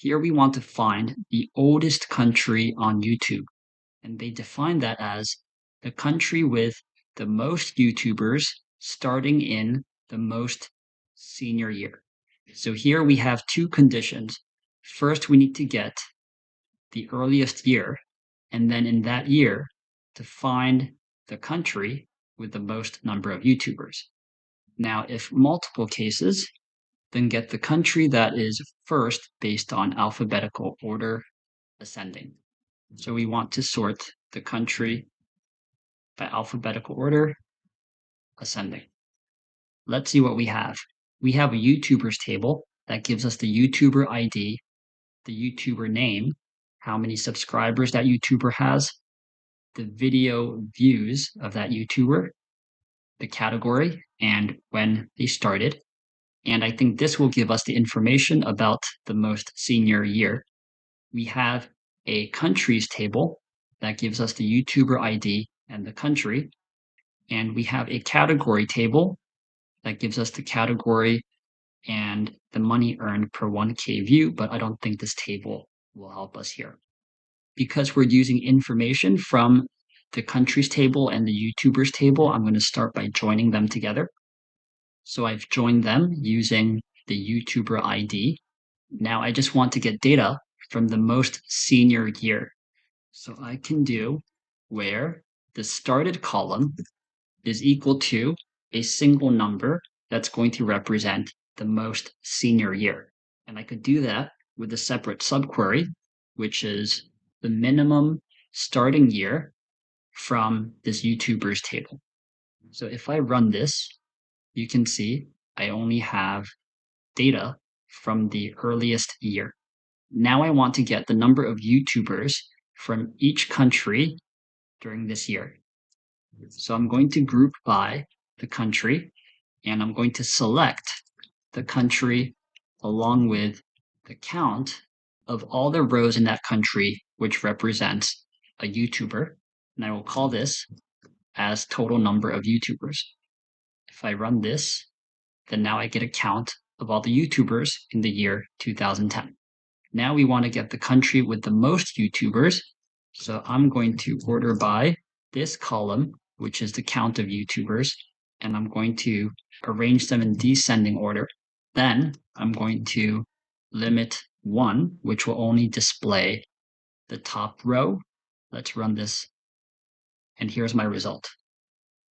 Here we want to find the oldest country on YouTube, and they define that as the country with the most YouTubers starting in the most senior year. So here we have two conditions. First, we need to get the earliest year, and then in that year, to find the country with the most number of YouTubers. Now, if multiple cases, then get the country that is first based on alphabetical order ascending. So we want to sort the country by alphabetical order ascending. Let's see what we have. We have a YouTubers table that gives us the YouTuber ID, the YouTuber name, how many subscribers that YouTuber has, the video views of that YouTuber, the category, and when they started. And I think this will give us the information about the most senior year. We have a countries table that gives us the YouTuber ID and the country. And we have a category table that gives us the category and the money earned per 1K view, but I don't think this table will help us here. Because we're using information from the countries table and the YouTubers table, I'm going to start by joining them together. So I've joined them using the YouTuber ID. Now I just want to get data from the most senior year. So I can do where the started column is equal to a single number that's going to represent the most senior year. And I could do that with a separate subquery, which is the minimum starting year from this YouTubers table. So if I run this, you can see I only have data from the earliest year. Now I want to get the number of YouTubers from each country during this year. So I'm going to group by the country, and I'm going to select the country along with the count of all the rows in that country, which represents a YouTuber. And I will call this as total number of YouTubers. If I run this, then now I get a count of all the YouTubers in the year 2010. Now we want to get the country with the most YouTubers. So I'm going to order by this column, which is the count of YouTubers, and I'm going to arrange them in descending order. Then I'm going to limit 1, which will only display the top row. Let's run this. And here's my result.